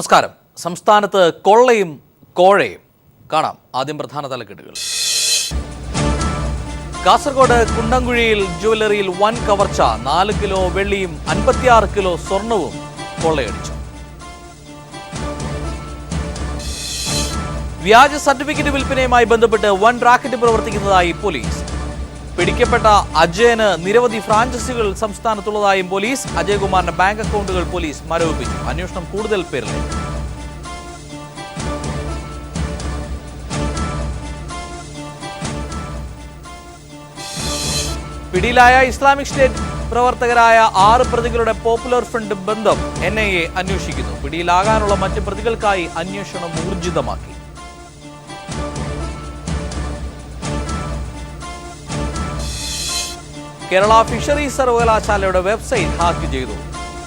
നമസ്കാരം. സംസ്ഥാനത്ത് കൊള്ളയും കോഴയും കാണാം. ആദ്യം പ്രധാന തലക്കെട്ടുകൾ. കാസർഗോഡ് കുണ്ടംകുഴിയിൽ ജുവലറിയിൽ വൻ കവർച്ച. 4 കിലോ വെള്ളിയും 56 കിലോ സ്വർണവും കൊള്ളയടിച്ചു. വ്യാജ സർട്ടിഫിക്കറ്റ് വിൽപ്പനയുമായി ബന്ധപ്പെട്ട് വൻ റാക്കറ്റ് പ്രവർത്തിക്കുന്നതായി പോലീസ്. പിടിക്കപ്പെട്ട അജയന് നിരവധി ഫ്രാഞ്ചൈസികൾ സംസ്ഥാനത്തുള്ളതായും പോലീസ്. അജയകുമാറിന്റെ ബാങ്ക് അക്കൗണ്ടുകൾ പോലീസ് മരവിപ്പിച്ചു. അന്വേഷണം കൂടുതൽ പേരിലേക്ക്. പിടിയിലായ ഇസ്ലാമിക് സ്റ്റേറ്റ് പ്രവർത്തകരായ 6 പ്രതികളുടെ പോപ്പുലർ ഫ്രണ്ട് ബന്ധം NIA അന്വേഷിക്കുന്നു. പിടിയിലാകാനുള്ള മറ്റ് പ്രതികൾക്കായി അന്വേഷണം ഊർജിതമാക്കി. കേരള ഫിഷറീസ് സർവകലാശാലയുടെ വെബ്സൈറ്റ് ഹാക്ക് ചെയ്തു.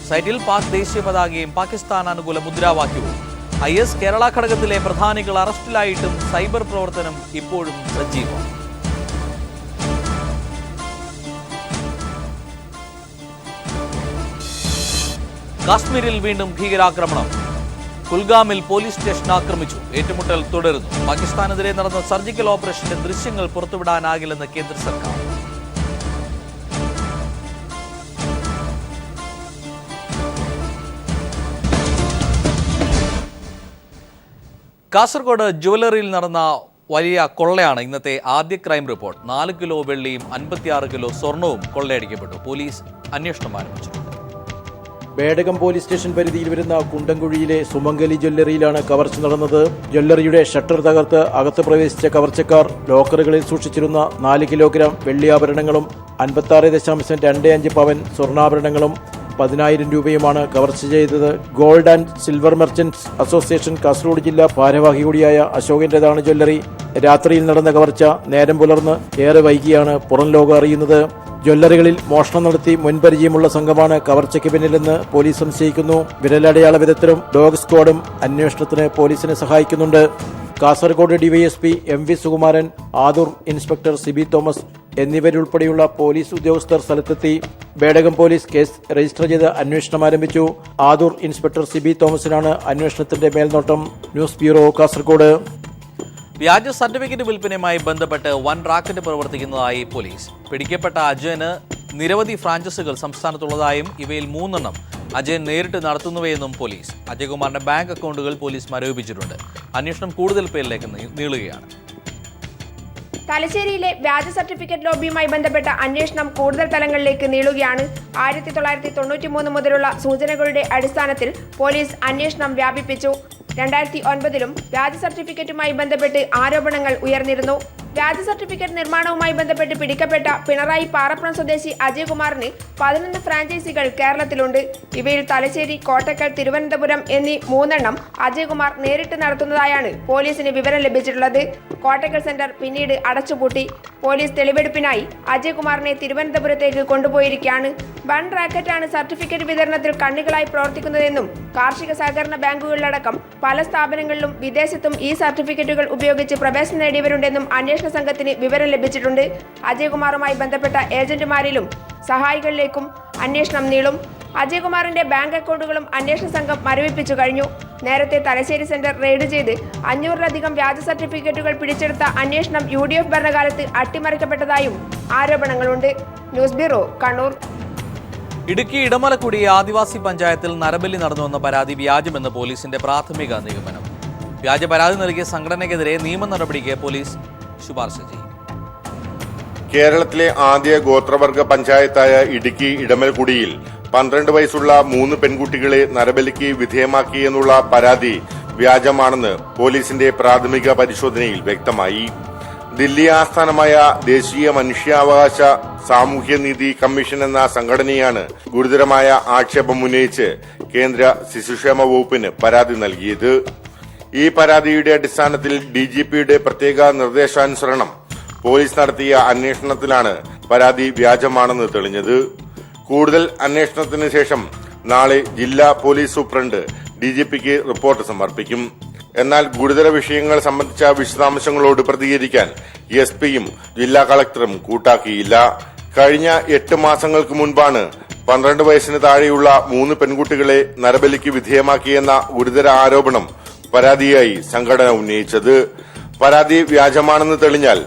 സൈറ്റിൽ പാക് ദേശീയ പതാകയും പാകിസ്ഥാൻ അനുകൂല മുദ്രാവാക്യവും. IS കേരള ഘടകത്തിലെ പ്രധാനികൾ അറസ്റ്റിലായിട്ടും സൈബർ പ്രവർത്തനം ഇപ്പോഴും സജീവം. കാശ്മീരിൽ വീണ്ടും ഭീകരാക്രമണം. കുൽഗാമിൽ പോലീസ് സ്റ്റേഷൻ ആക്രമിച്ചു. ഏറ്റുമുട്ടൽ തുടരുന്നു. പാകിസ്ഥാനെതിരെ നടന്ന സർജിക്കൽ ഓപ്പറേഷന്റെ ദൃശ്യങ്ങൾ പുറത്തുവിടാനാകില്ലെന്ന് കേന്ദ്ര സർക്കാർ. കാസർഗോഡ് ജുവലറിയിൽ നടന്ന വലിയ കൊള്ളയാണ് ഇന്നത്തെ ആദ്യ ക്രൈം റിപ്പോർട്ട്. 4 കിലോ വെള്ളിയും 56 കിലോ സ്വർണവും കൊള്ളയടിക്കപ്പെട്ടു. പോലീസ് അന്വേഷണം ആരംഭിച്ചു. ബേഡകം പോലീസ് സ്റ്റേഷൻ പരിധിയിൽ വരുന്ന കുണ്ടംകുഴിയിലെ സുമംഗലി ജ്വല്ലറിയിലാണ് കവർച്ച നടന്നത്. ജ്വല്ലറിയുടെ ഷട്ടർ തകർത്ത് അകത്ത് പ്രവേശിച്ച കവർച്ചക്കാർ ലോക്കറുകളിൽ സൂക്ഷിച്ചിരുന്ന 4 കിലോഗ്രാം വെള്ളിയാഭരണങ്ങളും 56.25 പവൻ സ്വർണ്ണാഭരണങ്ങളും 10,000 രൂപയുമാണ് കവർച്ച ചെയ്തത്. Gold and silver merchants association Kasaragod ജില്ലാ ഭാരവാഹി കൂടിയായ അശോകന്റേതാണ് ജ്വല്ലറി. രാത്രിയിൽ നടന്ന കവർച്ച നേരം പുലർന്ന് ഏറെ വൈകിയാണ് പുറം ലോകം അറിയുന്നത്. ജ്വല്ലറികളിൽ മോഷണം നടത്തി മുൻപരിചയമുള്ള സംഘമാണ് കവർച്ചയ്ക്ക് പിന്നിലെന്ന് പോലീസ് സംശയിക്കുന്നു. വിരലടയാള വിദഗ്ധരും ഡോഗ് സ്ക്വാഡും അന്വേഷണത്തിന് പോലീസിനെ സഹായിക്കുന്നുണ്ട്. Kasaragod DYSP MV Sukumaran, Adoor inspector Sibi Thomas എന്നിവരുൾപ്പെടെയുള്ള പോലീസ് ഉദ്യോഗസ്ഥർ സ്ഥലത്തെത്തി. ബേഡകം പോലീസ് കേസ് രജിസ്റ്റർ ചെയ്ത് അന്വേഷണം ആരംഭിച്ചു. ആദൂർ ഇൻസ്പെക്ടർ സിബി തോമസിനാണ് അന്വേഷണത്തിന്റെ മേൽനോട്ടം. News bureau, Kasaragod. വ്യാജ സർട്ടിഫിക്കറ്റ് വിൽപ്പനയുമായി ബന്ധപ്പെട്ട് വൻ റാക്കറ്റ് പ്രവർത്തിക്കുന്നതായി പോലീസ്. പിടിക്കപ്പെട്ട അജയന് നിരവധി ഫ്രാഞ്ചൈസികൾ സംസ്ഥാനത്തുള്ളതായും ഇവയിൽ 3 എണ്ണം അജയൻ നേരിട്ട് നടത്തുന്നുവെന്നും പോലീസ്. അജയകുമാറിന്റെ ബാങ്ക് അക്കൗണ്ടുകൾ പോലീസ് മരവിപ്പിച്ചിട്ടുണ്ട്. അന്വേഷണം കൂടുതൽ പേരിലേക്ക് നീളുകയാണ്. തലശ്ശേരിയിലെ വ്യാജ സർട്ടിഫിക്കറ്റ് ലോബിയുമായി ബന്ധപ്പെട്ട അന്വേഷണം കൂടുതൽ തലങ്ങളിലേക്ക് നീളുകയാണ്. 1993 മുതലുള്ള സൂചനകളുടെ അടിസ്ഥാനത്തിൽ പോലീസ് അന്വേഷണം വ്യാപിപ്പിച്ചു. 2009-ലും വ്യാജ സർട്ടിഫിക്കറ്റുമായി ബന്ധപ്പെട്ട് ആരോപണങ്ങൾ ഉയർന്നിരുന്നു. വ്യാജ സർട്ടിഫിക്കറ്റ് നിർമ്മാണവുമായി ബന്ധപ്പെട്ട് പിടിക്കപ്പെട്ട പിണറായി പാറപ്പുറം സ്വദേശി അജയകുമാറിന് 11 ഫ്രാഞ്ചൈസികൾ കേരളത്തിലുണ്ട്. ഇവയിൽ തലശ്ശേരി, കോട്ടക്കൽ, തിരുവനന്തപുരം എന്നീ 3 എണ്ണം അജയകുമാർ നേരിട്ട് നടത്തുന്നതായാണ് പോലീസിന് വിവരം ലഭിച്ചിട്ടുള്ളത്. കോട്ടക്കൽ സെന്റർ പിന്നീട് അടച്ചുപൂട്ടി. പോലീസ് തെളിവെടുപ്പിനായി അജയകുമാറിനെ തിരുവനന്തപുരത്തേക്ക് കൊണ്ടുപോയിരിക്കുകയാണ്. വൻ റാക്കറ്റാണ് സർട്ടിഫിക്കറ്റ് വിതരണത്തിൽ കണ്ണികളായി പ്രവർത്തിക്കുന്നതെന്നും കാർഷിക സഹകരണ ബാങ്കുകളിലടക്കം പല സ്ഥാപനങ്ങളിലും വിദേശത്തും ഈ സർട്ടിഫിക്കറ്റുകൾ ഉപയോഗിച്ച് പ്രവേശനം നേടിയവരുണ്ടെന്നും അന്വേഷണ സംഘത്തിന് വിവരം ലഭിച്ചിട്ടുണ്ട്. അജയകുമാറുമായി ബന്ധപ്പെട്ട ഏജന്റുമാരിലും സഹായികളിലേക്കും അന്വേഷണം നീളും. അജയകുമാറിന്റെ ബാങ്ക് അക്കൗണ്ടുകളും അന്വേഷണ സംഘം മരവിപ്പിച്ചു കഴിഞ്ഞു. നേരത്തെ തലശ്ശേരി സെന്റർ റെയ്ഡ് ചെയ്ത് 500-ലധികം വ്യാജ സർട്ടിഫിക്കറ്റുകൾ പിടിച്ചെടുത്ത അന്വേഷണം UDF ഭരണകാലത്ത് അട്ടിമറിക്കപ്പെട്ടതായും ആരോപണങ്ങളുണ്ട്. News bureau, Kannur. ഇടുക്കി ഇടമലക്കുടി ആദിവാസി പഞ്ചായത്തിൽ നരബലി നടന്നുവെന്ന പരാതി വ്യാജമെന്ന് പോലീസിന്റെ പ്രാഥമിക നിഗമനം. വ്യാജ പരാതി നൽകിയ സംഘടനയ്ക്കെതിരെ നിയമ നടപടിക്ക് പോലീസ് ശുപാർശ ചെയ്യും. കേരളത്തിലെ ആദ്യ ഗോത്രവർഗ പഞ്ചായത്തായ ഇടുക്കി ഇടമലക്കുടിയിൽ 12 വയസ്സുള്ള 3 പെൺകുട്ടികളെ നരബലിക്ക് വിധേയമാക്കിയെന്നുള്ള പരാതി വ്യാജമാണെന്ന് പോലീസിന്റെ പ്രാഥമിക പരിശോധനയിൽ വ്യക്തമായി. ദില്ലി ആസ്ഥാനമായ ദേശീയ മനുഷ്യാവകാശ സാമൂഹ്യനീതി കമ്മീഷൻ എന്ന സംഘടനയാണ് ഗുരുതരമായ ആക്ഷേപം ഉന്നയിച്ച് കേന്ദ്ര ശിശുക്ഷേമ വകുപ്പിന് പരാതി നൽകിയത്. ഈ പരാതിയുടെ അടിസ്ഥാനത്തിൽ DGPയുടെ പ്രത്യേക നിർദ്ദേശാനുസരണം പോലീസ് നടത്തിയ അന്വേഷണത്തിലാണ് പരാതി വ്യാജമാണെന്ന് തെളിഞ്ഞത്. കൂടുതൽ അന്വേഷണത്തിന് ശേഷം നാളെ ജില്ലാ പോലീസ് സൂപ്രണ്ട് DGPക്ക് റിപ്പോർട്ട് സമർപ്പിക്കും. എന്നാൽ ഗുരുതര വിഷയങ്ങൾ സംബന്ധിച്ച വിശദാംശങ്ങളോട് പ്രതികരിക്കാൻ SP യും ജില്ലാ കളക്ടറും കൂട്ടാക്കിയില്ല. കഴിഞ്ഞ 8 മാസങ്ങൾക്ക് മുൻപാണ് 12 വയസ്സിന് താഴെയുള്ള 3 പെൺകുട്ടികളെ നരബലിക്ക് വിധേയമാക്കിയെന്ന ഗുരുതര ആരോപണം പരാതിയായി സംഘടന ഉന്നയിച്ചത്. പരാതി വ്യാജമാണെന്ന് തെളിഞ്ഞാൽ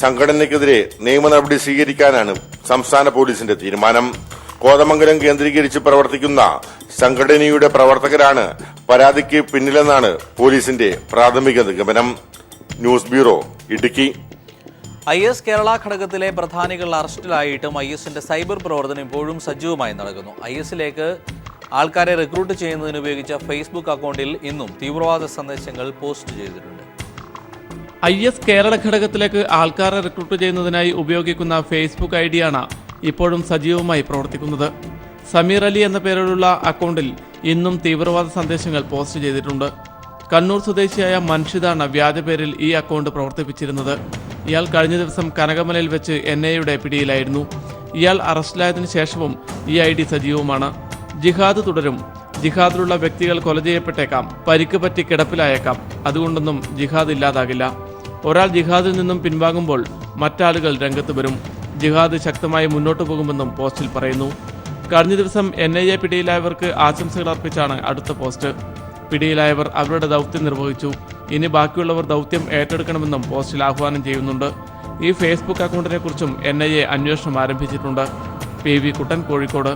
സംഘടനയ്ക്കെതിരെ നിയമ നടപടി സ്വീകരിക്കാനാണ് സംസ്ഥാന പോലീസിന്റെ തീരുമാനം. കോതമംഗലം കേന്ദ്രീകരിച്ച് പ്രവർത്തിക്കുന്ന സംഘടനയുടെ പ്രവർത്തകരാണ് പരാതിക്ക് പിന്നിലെന്നാണ് പോലീസിന്റെ പ്രാഥമിക നിഗമനം. News bureau, Idukki. IS Kerala ഘടകത്തിലെ പ്രധാനികൾ അറസ്റ്റിലായിട്ടും ISന്റെ സൈബർ പ്രവർത്തനം ഇപ്പോഴും സജീവമായി നടക്കുന്നു. ISലേക്ക് ആൾക്കാരെ റിക്രൂട്ട് ചെയ്യുന്നതിന് ഉപയോഗിച്ച ഫേസ്ബുക്ക് അക്കൗണ്ടിൽ ഇന്നും തീവ്രവാദ സന്ദേശങ്ങൾ പോസ്റ്റ് ചെയ്തിട്ടുണ്ട്. IS കേരള ഘടകത്തിലേക്ക് ആൾക്കാരെ റിക്രൂട്ട് ചെയ്യുന്നതിനായി ഉപയോഗിക്കുന്ന ഫേസ്ബുക്ക് ഐഡിയാണ് ഇപ്പോഴും സജീവമായി പ്രവർത്തിക്കുന്നത്. സമീർ അലി എന്ന പേരിലുള്ള അക്കൗണ്ടിൽ ഇന്നും തീവ്രവാദ സന്ദേശങ്ങൾ പോസ്റ്റ് ചെയ്തിട്ടുണ്ട്. കണ്ണൂർ സ്വദേശിയായ മൻഷിദാണ് വ്യാജ പേരിൽ ഈ അക്കൗണ്ട് പ്രവർത്തിപ്പിച്ചിരുന്നത്. ഇയാൾ കഴിഞ്ഞ ദിവസം കനകമലയിൽ വെച്ച് NIA പിടിയിലായിരുന്നു. ഇയാൾ അറസ്റ്റിലായതിനു ശേഷവും ഈ ID സജീവമാണ്. ജിഹാദ് തുടരും. ജിഹാദിലുള്ള വ്യക്തികൾ കൊല ചെയ്യപ്പെട്ടേക്കാം, പരിക്ക് പറ്റി കിടപ്പിലായേക്കാം. അതുകൊണ്ടൊന്നും ജിഹാദ് ഇല്ലാതാകില്ല. ഒരാൾ ജിഹാദിൽ നിന്നും പിൻവാങ്ങുമ്പോൾ മറ്റാളുകൾ രംഗത്ത് വരും. ജിഹാദ് ശക്തമായി മുന്നോട്ടു പോകുമെന്നും പോസ്റ്റിൽ പറയുന്നു. കഴിഞ്ഞ ദിവസം NIA പിടിയിലായവർക്ക് ആശംസകൾ അർപ്പിച്ചാണ് അടുത്ത പോസ്റ്റ്. പിടിയിലായവർ അവരുടെ ദൗത്യം നിർവഹിച്ചു. ഇനി ബാക്കിയുള്ളവർ ദൗത്യം ഏറ്റെടുക്കണമെന്നും പോസ്റ്റിൽ ആഹ്വാനം ചെയ്യുന്നുണ്ട്. ഈ ഫേസ്ബുക്ക് അക്കൗണ്ടിനെ കുറിച്ചും NIA അന്വേഷണം ആരംഭിച്ചിട്ടുണ്ട്. PV കുട്ടൻ, കോഴിക്കോട്.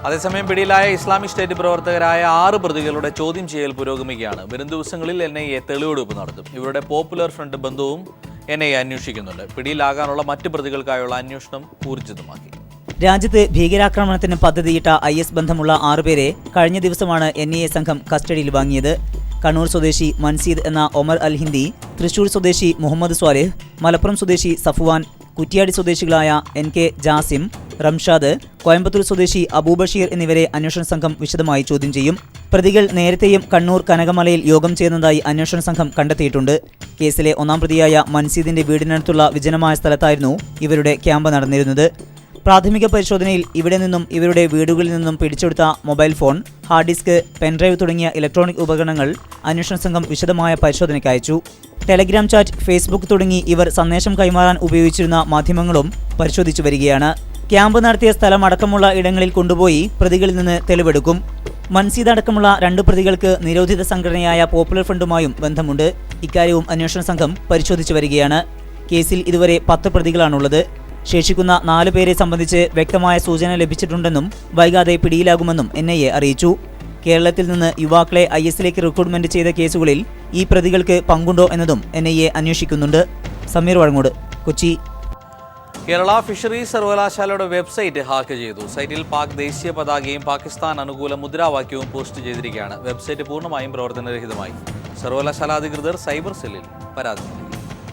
അതേസമയം പിടിയിലായ ഇസ്ലാമിക് സ്റ്റേറ്റ് പ്രവർത്തകരായ 6 പ്രതികളുടെ ചോദ്യം ചെയ്യൽ പുരോഗമിക്കുകയാണ്. വരും ദിവസങ്ങളിൽ NIA തെളിവെടുപ്പ് നടത്തും. ഇവരുടെ പോപ്പുലർ ഫ്രണ്ട് ബന്ധവും NIA അന്വേഷിക്കുന്നുണ്ട്. പിടിയിലാകാനുള്ള മറ്റ് പ്രതികൾക്കായുള്ള അന്വേഷണം ഊർജിതമാക്കി. രാജ്യത്ത് ഭീകരാക്രമണത്തിന് പദ്ധതിയിട്ട IS ബന്ധമുള്ള 6 പേരെ കഴിഞ്ഞ ദിവസമാണ് NIA സംഘം കസ്റ്റഡിയിൽ വാങ്ങിയത്. കണ്ണൂർ സ്വദേശി മൻസീദ് എന്ന ഒമർ അൽ ഹിന്ദി, തൃശൂർ സ്വദേശി മുഹമ്മദ് സ്വാലിഹ്, മലപ്പുറം സ്വദേശി സഫ്വാൻ, കുറ്റ്യാടി സ്വദേശികളായ NK ജാസിം, റംഷാദ്, കോയമ്പത്തൂർ സ്വദേശി അബൂബഷീർ എന്നിവരെ അന്വേഷണ സംഘം വിശദമായി ചോദ്യം ചെയ്യും. പ്രതികൾ നേരത്തെയും കണ്ണൂർ കനകമലയിൽ യോഗം ചെയ്യുന്നതായി അന്വേഷണ സംഘം കണ്ടെത്തിയിട്ടുണ്ട്. കേസിലെ 1-ാം പ്രതിയായ മൻസീദിന്റെ വീടിനടുത്തുള്ള വിജനമായ സ്ഥലത്തായിരുന്നു ഇവരുടെ ക്യാമ്പ് നടന്നിരുന്നത്. പ്രാഥമിക പരിശോധനയിൽ ഇവിടെ നിന്നും ഇവരുടെ വീടുകളിൽ നിന്നും പിടിച്ചെടുത്ത mobile phone, hard disk, pen drive തുടങ്ങിയ ഇലക്ട്രോണിക് ഉപകരണങ്ങൾ അന്വേഷണ സംഘം വിശദമായ പരിശോധനയ്ക്ക് അയച്ചു. ടെലഗ്രാം ചാറ്റ്, ഫേസ്ബുക്ക് തുടങ്ങി ഇവർ സന്ദേശം കൈമാറാൻ ഉപയോഗിച്ചിരുന്ന മാധ്യമങ്ങളും പരിശോധിച്ചു വരികയാണ്. ക്യാമ്പ് നടത്തിയ സ്ഥലം അടക്കമുള്ള ഇടങ്ങളിൽ കൊണ്ടുപോയി പ്രതികളിൽ നിന്ന് തെളിവെടുക്കും. മൻസീദ് അടക്കമുള്ള 2 പ്രതികൾക്ക് നിരോധിത സംഘടനയായ പോപ്പുലർ ഫ്രണ്ടുമായും ബന്ധമുണ്ട്. ഇക്കാര്യവും അന്വേഷണ സംഘം പരിശോധിച്ചു വരികയാണ്. കേസിൽ ഇതുവരെ 10 പ്രതികളാണുള്ളത്. ശേഷിക്കുന്ന 4 പേരെ സംബന്ധിച്ച് വ്യക്തമായ സൂചന ലഭിച്ചിട്ടുണ്ടെന്നും വൈകാതെ പിടിയിലാകുമെന്നും NIA അറിയിച്ചു. കേരളത്തിൽ നിന്ന് യുവാക്കളെ ISലേക്ക് റിക്രൂട്ട്മെന്റ് ചെയ്ത കേസുകളിൽ ഈ പ്രതികൾക്ക് പങ്കുണ്ടോ എന്നതും NIA അന്വേഷിക്കുന്നുണ്ട്. സമീർ വഴങ്ങോട്, കൊച്ചി. കേരള ഫിഷറീസ് സർവകലാശാലയുടെ വെബ്സൈറ്റ് ഹാക്ക് ചെയ്തു. സൈറ്റിൽ പാക് ദേശീയ പതാകയും പാകിസ്ഥാൻ അനുകൂല മുദ്രാവാക്യവും പോസ്റ്റ് ചെയ്തിരിക്കുകയാണ്. വെബ്സൈറ്റ് പൂർണ്ണമായും പ്രവർത്തനരഹിതമായി. സർവകലാശാല അധികൃതർ സൈബർ സെല്ലിൽ പരാതി നൽകി.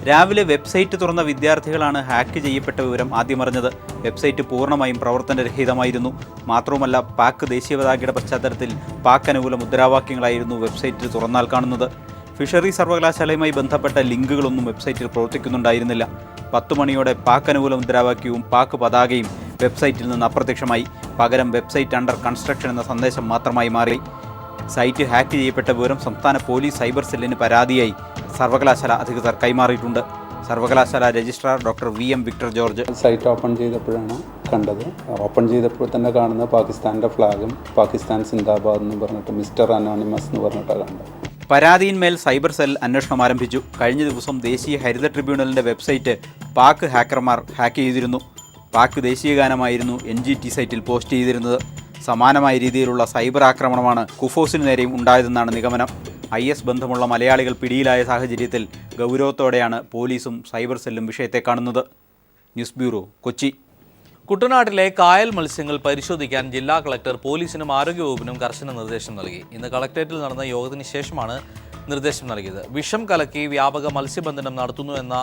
രാവിലെ വെബ്സൈറ്റ് തുറന്ന വിദ്യാർത്ഥികളാണ് ഹാക്ക് ചെയ്യപ്പെട്ട വിവരം ആദ്യമറിഞ്ഞത്. വെബ്സൈറ്റ് പൂർണ്ണമായും പ്രവർത്തനരഹിതമായിരുന്നു. മാത്രവുമല്ല, പാക് ദേശീയ പതാകയുടെ പശ്ചാത്തലത്തിൽ പാക് അനുകൂല മുദ്രാവാക്യങ്ങളായിരുന്നു വെബ്സൈറ്റ് തുറന്നാൽ കാണുന്നത്. ഫിഷറി സർവകലാശാലയുമായി ബന്ധപ്പെട്ട ലിങ്കുകളൊന്നും വെബ്സൈറ്റിൽ പ്രവർത്തിക്കുന്നുണ്ടായിരുന്നില്ല. 10 മണിയോടെ പാക് അനുകൂല മുദ്രാവാക്യവും പാക് പതാകയും വെബ്സൈറ്റിൽ നിന്ന് അപ്രത്യക്ഷമായി. പകരം വെബ്സൈറ്റ് അണ്ടർ കൺസ്ട്രക്ഷൻ എന്ന സന്ദേശം മാത്രമായി മാറി. സൈറ്റ് ഹാക്ക് ചെയ്യപ്പെട്ട വിവരം സംസ്ഥാന പോലീസ് സൈബർ സെല്ലിന് പരാതിയായി സർവകലാശാല അധികൃതർ കൈമാറിയിട്ടുണ്ട്. സർവകലാശാല registrar doctor VM Victor George site open ചെയ്തപ്പോഴാണ് കണ്ടത്. ഓപ്പൺ ചെയ്തപ്പോൾ തന്നെ കാണുന്നത് പാകിസ്ഥാൻ്റെ ഫ്ലാഗും പാകിസ്ഥാൻ സിന്ദാബാദ് എന്ന് പറഞ്ഞിട്ട് മിസ്റ്റർ അനോണിമസ് എന്ന് പറഞ്ഞിട്ടാണ് കണ്ടത്. പരാതിയിന്മേൽ സൈബർ സെൽ അന്വേഷണം ആരംഭിച്ചു. കഴിഞ്ഞ ദിവസം ദേശീയ ഹരിത ട്രിബ്യൂണലിൻ്റെ വെബ്സൈറ്റ് പാക് ഹാക്കർമാർ ഹാക്ക് ചെയ്തിരുന്നു. പാക് ദേശീയ ഗാനമായിരുന്നു NGT സൈറ്റിൽ പോസ്റ്റ് ചെയ്തിരുന്നത്. സമാനമായ രീതിയിലുള്ള സൈബർ ആക്രമണമാണ് കുഫോസിന് നേരെയും ഉണ്ടായതെന്നാണ് നിഗമനം. IS ബന്ധമുള്ള മലയാളികൾ പിടിയിലായ സാഹചര്യത്തിൽ ഗൗരവത്തോടെയാണ് പോലീസും സൈബർ സെല്ലും വിഷയത്തെ കാണുന്നത്. News bureau, Kochi. കുട്ടനാട്ടിലെ കായൽ മത്സ്യങ്ങൾ പരിശോധിക്കാൻ ജില്ലാ കളക്ടർ പോലീസിനും ആരോഗ്യവകുപ്പിനും കർശന നിർദ്ദേശം നൽകി. ഇന്ന് കളക്ടറേറ്റിൽ നടന്ന യോഗത്തിന് ശേഷമാണ് നിർദ്ദേശം നൽകിയത്. വിഷം കലക്കി വ്യാപക മത്സ്യബന്ധനം നടത്തുന്നു എന്ന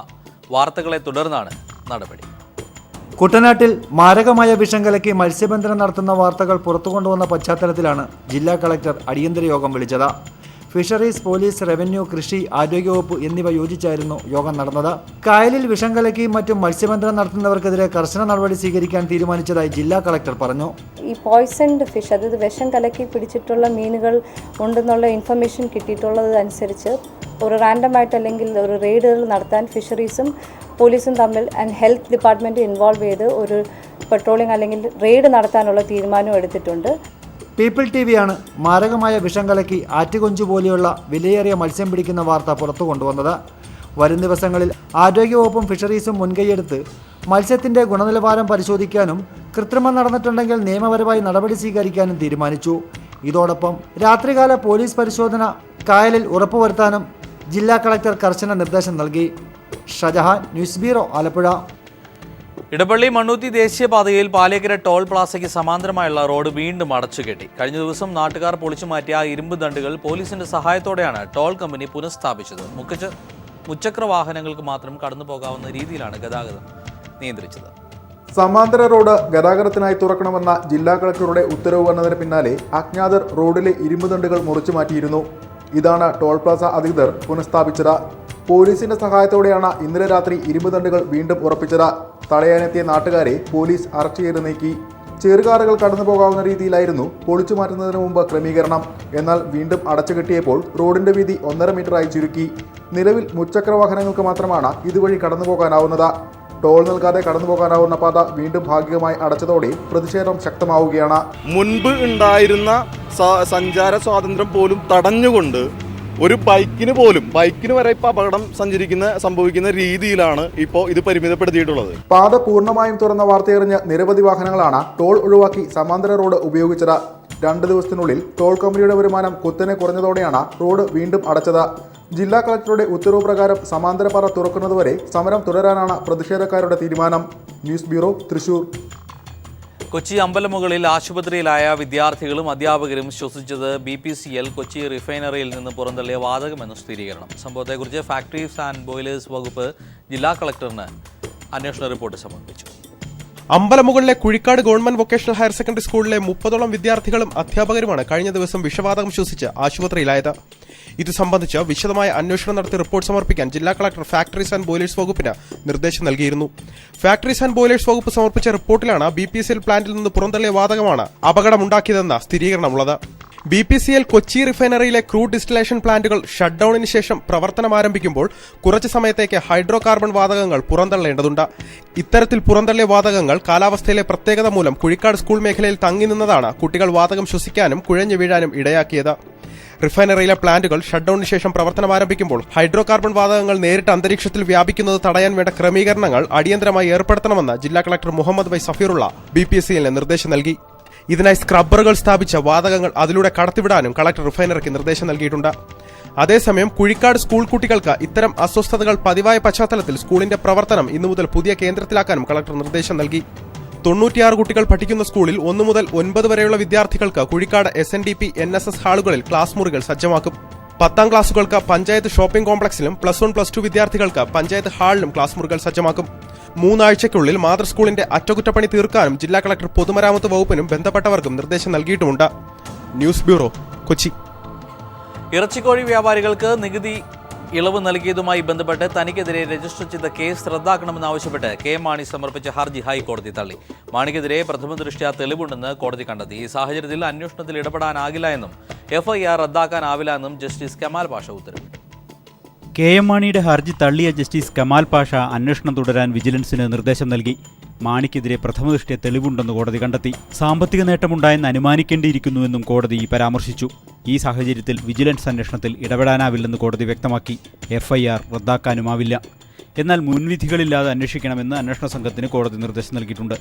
വാർത്തകളെ തുടർന്നാണ് നടപടി. കുട്ടനാട്ടിൽ മാരകമായ വിഷം കലക്കി മത്സ്യബന്ധനം നടത്തുന്ന വാർത്തകൾ പുറത്തുകൊണ്ടുവന്ന പശ്ചാത്തലത്തിലാണ് ജില്ലാ കളക്ടർ അടിയന്തര യോഗം വിളിച്ചത്. ഫിഷറീസ്, പോലീസ്, റവന്യൂ, കൃഷി, ആരോഗ്യവകുപ്പ് എന്നിവ യോജിച്ചായിരുന്നു യോഗം നടന്നത്. കായലിൽ വിഷം കലക്കിയും മറ്റും മത്സ്യബന്ധനം നടത്തുന്നവർക്കെതിരെ കർശന നടപടി സ്വീകരിക്കാൻ തീരുമാനിച്ചതായി ജില്ലാ കളക്ടർ പറഞ്ഞു. ഈ പോയ്സൺഡ് ഫിഷ്, അതായത് വിഷം കലക്കി പിടിച്ചിട്ടുള്ള മീനുകൾ ഉണ്ടെന്നുള്ള ഇൻഫർമേഷൻ കിട്ടിയിട്ടുള്ളത് അനുസരിച്ച് ഒരു റാൻഡമായിട്ട് അല്ലെങ്കിൽ ഒരു റെയ്ഡുകൾ നടത്താൻ ഫിഷറീസും പോലീസും തമ്മിൽ ആൻഡ് ഹെൽത്ത് ഡിപ്പാർട്ട്മെൻറ്റ് ഇൻവോൾവ് ചെയ്ത് ഒരു പെട്രോളിംഗ് അല്ലെങ്കിൽ റെയ്ഡ് നടത്താനുള്ള തീരുമാനവും എടുത്തിട്ടുണ്ട്. പീപ്പിൾ ടി വിയാണ് മാരകമായ വിഷം കലക്കി ആറ്റുകൊഞ്ചു പോലെയുള്ള വിലയേറിയ മത്സ്യം പിടിക്കുന്ന വാർത്ത പുറത്തു കൊണ്ടുവന്നത്. വരും ദിവസങ്ങളിൽ ആരോഗ്യവകുപ്പും ഫിഷറീസും മുൻകൈയെടുത്ത് മത്സ്യത്തിന്റെ ഗുണനിലവാരം പരിശോധിക്കാനും കൃത്രിമം നടന്നിട്ടുണ്ടെങ്കിൽ നിയമപരമായി നടപടി സ്വീകരിക്കാനും തീരുമാനിച്ചു. ഇതോടൊപ്പം രാത്രികാല പോലീസ് പരിശോധന കായലിൽ ഉറപ്പുവരുത്താനും ജില്ലാ കളക്ടർ കർശന നിർദ്ദേശം നൽകി. Shajahan, news bureau, Alappuzha. ഇടപ്പള്ളി മണ്ണൂത്തി ദേശീയപാതയിൽ പാലേക്കര ടോൾ പ്ലാസയ്ക്ക് സമാന്തരമായുള്ള റോഡ് വീണ്ടും അടച്ചുകെട്ടി. കഴിഞ്ഞ ദിവസം നാട്ടുകാർ പൊളിച്ചു മാറ്റിയ ഇരുമ്പ് ദണ്ടുകൾ പോലീസിന്റെ സഹായത്തോടെയാണ് ടോൾ കമ്പനി പുനഃസ്ഥാപിച്ചത്. മുച്ചക്ര വാഹനങ്ങൾക്ക് മാത്രം കടന്നു പോകാവുന്ന രീതിയിലാണ് ഗതാഗതം നിയന്ത്രിച്ചത്. സമാന്തര റോഡ് ഗതാഗതത്തിനായി തുറക്കണമെന്ന ജില്ലാ കളക്ടറുടെ ഉത്തരവ് വന്നതിന് പിന്നാലെ അജ്ഞാതർ റോഡിലെ ഇരുമ്പ് ദണ്ടുകൾ മുറിച്ചു മാറ്റിയിരുന്നു. ഇതാണ് ടോൾ പ്ലാസ അധികൃതർ പുനഃസ്ഥാപിച്ചത്. പോലീസിന്റെ സഹായത്തോടെയാണ് ഇന്നലെ രാത്രി ഇരുമ്പ് ദണ്ടുകൾ വീണ്ടും ഉറപ്പിച്ചത്. തടയാനെത്തിയ നാട്ടുകാരെ പോലീസ് അറസ്റ്റ് ചെയ്ത് നീക്കി. ചെറുകാറുകൾ കടന്നു പോകാവുന്ന രീതിയിലായിരുന്നു പൊളിച്ചു മാറ്റുന്നതിന് മുമ്പ് ക്രമീകരണം. എന്നാൽ വീണ്ടും അടച്ചുകെട്ടിയപ്പോൾ റോഡിന്റെ വീതി 1.5 മീറ്ററായി ചുരുക്കി. നിലവിൽ മുച്ചക്ര വാഹനങ്ങൾക്ക് മാത്രമാണ് ഇതുവഴി കടന്നു പോകാനാവുന്നത്. ടോൾ നൽകാതെ കടന്നു പോകാനാവുന്ന പാത വീണ്ടും ഭാഗികമായി അടച്ചതോടെ പ്രതിഷേധം ശക്തമാവുകയാണ്. മുൻപ് ഉണ്ടായിരുന്ന സഞ്ചാര സ്വാതന്ത്ര്യം പോലും തടഞ്ഞുകൊണ്ട് ഒരു ബൈക്കിന് വരെ ഇപ്പോൾ അപകടം സംഭവിക്കുന്ന രീതിയിലാണ് ഇപ്പോൾ ഇത് പരിമിതപ്പെടുത്തിയിട്ടുള്ളത്. പാത പൂർണ്ണമായും തുറന്ന വാർത്തയറിഞ്ഞ് നിരവധി വാഹനങ്ങളാണ് ടോൾ ഒഴിവാക്കി സമാന്തര റോഡ് ഉപയോഗിച്ചത്. 2 ദിവസത്തിനുള്ളിൽ ടോൾ കമ്പനിയുടെ വരുമാനം കുത്തനെ കുറഞ്ഞതോടെയാണ് റോഡ് വീണ്ടും അടച്ചത്. ജില്ലാ കളക്ടറുടെ ഉത്തരവ് പ്രകാരം സമാന്തര പാത തുറക്കുന്നതുവരെ സമരം തുടരാനാണ് പ്രതിഷേധക്കാരുടെ തീരുമാനം. News bureau, Thrissur. കൊച്ചി അമ്പലമുകളിൽ ആശുപത്രിയിലായ വിദ്യാർത്ഥികളും അധ്യാപകരും ശ്വസിച്ചത് BPCL കൊച്ചി റിഫൈനറിയിൽ നിന്ന് പുറന്തള്ളിയ വാതകമെന്ന് സ്ഥിരീകരണം. സംഭവത്തെക്കുറിച്ച് ഫാക്ടറീസ് ആൻഡ് ബോയിലേഴ്സ് വകുപ്പ് ജില്ലാ കളക്ടറിന് അന്വേഷണ റിപ്പോർട്ട് സമർപ്പിച്ചു. അമ്പലമുകളിലെ Kuzhikkad government vocational higher secondary സ്കൂളിലെ 30ഓളം വിദ്യാർത്ഥികളും അധ്യാപകരുമാണ് കഴിഞ്ഞ ദിവസം വിഷവാതകം ശ്വസിച്ച് ആശുപത്രിയിലായത്. ഇത് സംബന്ധിച്ച് വിശദമായ അന്വേഷണം നടത്തി റിപ്പോർട്ട് സമർപ്പിക്കാൻ ജില്ലാ കളക്ടർ ഫാക്ടറീസ് ആൻഡ് ബോയിലേഴ്സ് വകുപ്പിന് നിർദ്ദേശം നൽകിയിരുന്നു. ഫാക്ടറീസ് ആൻഡ് ബോയിലേഴ്സ് വകുപ്പ് സമർപ്പിച്ച റിപ്പോർട്ടിലാണ് BPCL പ്ലാന്റിൽ നിന്ന് പുറന്തള്ളിയ വാതകമാണ് അപകടമുണ്ടാക്കിയതെന്ന സ്ഥിരീകരണമുള്ളത്. BPCL കൊച്ചി റിഫൈനറിയിലെ ക്രൂഡ് ഡിസ്റ്റിലേഷൻ പ്ലാന്റുകൾ ഷട്ട് ഡൌണിന് ശേഷം പ്രവർത്തനം ആരംഭിക്കുമ്പോൾ കുറച്ചു സമയത്തേക്ക് ഹൈഡ്രോ കാർബൺ വാതകങ്ങൾ പുറന്തള്ളേണ്ടതുണ്ട്. ഇത്തരത്തിൽ പുറന്തള്ളിയ വാതകങ്ങൾ കാലാവസ്ഥയിലെ പ്രത്യേകത മൂലം കുഴിക്കാട് സ്കൂൾ മേഖലയിൽ തങ്ങി നിന്നതാണ് കുട്ടികൾ വാതകം ശ്വസിക്കാനും കുഴഞ്ഞു വീഴാനും ഇടയാക്കിയത്. റിഫൈനറിയിലെ പ്ലാന്റുകൾ ഷട്ട് ഡൌണിന് ശേഷം പ്രവർത്തനം ആരംഭിക്കുമ്പോൾ ഹൈഡ്രോ കാർബൺ വാതകങ്ങൾ നേരിട്ട് അന്തരീക്ഷത്തിൽ വ്യാപിക്കുന്നത് തടയാൻ വേണ്ട ക്രമീകരണങ്ങൾ അടിയന്തരമായി ഏർപ്പെടുത്തണമെന്ന് ജില്ലാ collector Muhammad Y Safirulla BPCL നിർദ്ദേശം നൽകി. ഇതിനായി സ്ക്രബ്ബറുകൾ സ്ഥാപിച്ച വാതകങ്ങൾ അതിലൂടെ കടത്തിവിടാനും കളക്ടർ റിഫൈനറിക്ക് നിർദ്ദേശം നൽകിയിട്ടുണ്ട്. അതേസമയം കുഴിക്കാട് സ്കൂൾ കുട്ടികൾക്ക് ഇത്തരം അസ്വസ്ഥതകൾ പതിവായ പശ്ചാത്തലത്തിൽ സ്കൂളിന്റെ പ്രവർത്തനം ഇന്നു മുതൽ പുതിയ കേന്ദ്രത്തിലാക്കാനും കളക്ടർ നിർദ്ദേശം നൽകി. 96 കുട്ടികൾ പഠിക്കുന്ന സ്കൂളിൽ 1 മുതൽ 9 വരെയുള്ള വിദ്യാർത്ഥികൾക്ക് കുഴിക്കാട് SNDP NSS ഹാളുകളിൽ ക്ലാസ് മുറികൾ സജ്ജമാക്കും. 10ാം ക്ലാസുകൾക്ക് പഞ്ചായത്ത് ഷോപ്പിംഗ് കോംപ്ലക്സിലും +1 +2 വിദ്യാർത്ഥികൾക്ക് പഞ്ചായത്ത് ഹാളിലും ക്ലാസ് മുറികൾ സജ്ജമാക്കും. 3 ആഴ്ചയ്ക്കുള്ളിൽ മാതൃ സ്കൂളിന്റെ അറ്റകുറ്റപ്പണി തീർക്കാനും ജില്ലാ കളക്ടർ പൊതുമരാമത്ത് വകുപ്പിനും ബന്ധപ്പെട്ടവർക്കും നിർദ്ദേശം നൽകിയിട്ടുമുണ്ട്. News bureau, Kochi. ഇറച്ചിക്കോഴി വ്യാപാരികൾക്ക് നികുതി ഇളവ് നൽകിയതുമായി ബന്ധപ്പെട്ട് തനിക്കെതിരെ രജിസ്റ്റർ ചെയ്ത കേസ് റദ്ദാക്കണമെന്നാവശ്യപ്പെട്ട് KM മാണി സമർപ്പിച്ച ഹർജി ഹൈക്കോടതി തള്ളി. മാണിക്കെതിരെ പ്രഥമ ദൃഷ്ട്യാ തെളിവുണ്ടെന്ന് കോടതി കണ്ടെത്തി. ഈ സാഹചര്യത്തിൽ അന്വേഷണത്തിൽ ഇടപെടാനാകില്ല എന്നും FIR റദ്ദാക്കാനാവില്ല എന്നും ജസ്റ്റിസ് കമാൽ പാഷ ഉത്തരവിട്ടു. KM മാണിയുടെ ഹർജി തള്ളിയ ജസ്റ്റിസ് കമാൽ പാഷ അന്വേഷണം തുടരാൻ വിജിലൻസിന് നിർദ്ദേശം നൽകി. മാണിക്കെതിരെ പ്രഥമദൃഷ്ട്യാ തെളിവുണ്ടെന്ന് കോടതി കണ്ടെത്തി. സാമ്പത്തിക നേട്ടമുണ്ടായെന്ന് അനുമാനിക്കേണ്ടിയിരിക്കുന്നുവെന്നും കോടതി പരാമർശിച്ചു. ഈ സാഹചര്യത്തിൽ വിജിലൻസ് അന്വേഷണത്തിൽ ഇടപെടാനാവില്ലെന്ന് കോടതി വ്യക്തമാക്കി. FIR റദ്ദാക്കാനുമാവില്ല. എന്നാൽ മുൻവിധികളില്ലാതെ അന്വേഷിക്കണമെന്ന് അന്വേഷണ സംഘത്തിന് കോടതി നിർദ്ദേശം നൽകിയിട്ടുണ്ട്.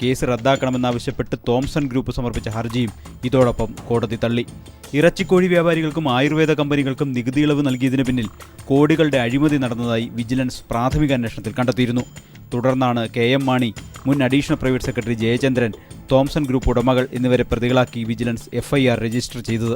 കേസ് റദ്ദാക്കണമെന്നാവശ്യപ്പെട്ട് തോംസൺ ഗ്രൂപ്പ് സമർപ്പിച്ച ഹർജിയും ഇതോടൊപ്പം കോടതി തള്ളി. ഇറച്ചിക്കോഴി വ്യാപാരികൾക്കും ആയുർവേദ കമ്പനികൾക്കും നികുതി ഇളവ് നൽകിയതിന് പിന്നിൽ കോടികളുടെ അഴിമതി നടന്നതായി വിജിലൻസ് പ്രാഥമിക അന്വേഷണത്തിൽ കണ്ടെത്തിയിരുന്നു. തുടർന്നാണ് KM മാണി, മുൻ additional private secretary Jayachandran, Thomson group ഉടമകൾ എന്നിവരെ പ്രതികളാക്കി വിജിലൻസ് FIR രജിസ്റ്റർ ചെയ്തത്.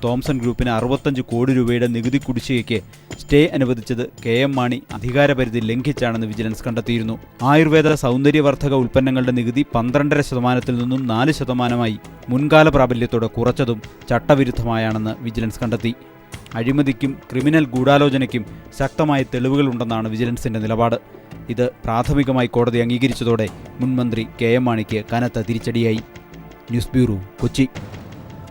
തോംസൺ ഗ്രൂപ്പിന് 65 കോടി രൂപയുടെ നികുതി കുടിശ്ശികയ്ക്ക് സ്റ്റേ അനുവദിച്ചത് KM മാണി അധികാരപരിധി ലംഘിച്ചാണെന്ന് വിജിലൻസ് കണ്ടെത്തിയിരുന്നു. ആയുർവേദ സൗന്ദര്യവർദ്ധക ഉൽപ്പന്നങ്ങളുടെ നികുതി 12.5% നിന്നും 4%ആയി മുൻകാല പ്രാബല്യത്തോടെ കുറച്ചതും ചട്ടവിരുദ്ധമായാണെന്ന് വിജിലൻസ് കണ്ടെത്തി. അഴിമതിക്കും ക്രിമിനൽ ഗൂഢാലോചനയ്ക്കും ശക്തമായ തെളിവുകളുണ്ടെന്നാണ് വിജിലൻസിന്റെ നിലപാട്. ഇത് പ്രാഥമികമായി കോടതി അംഗീകരിച്ചതോടെ മുൻമന്ത്രി KM മാണിക്ക് കനത്ത തിരിച്ചടിയായി. News bureau, Kochi.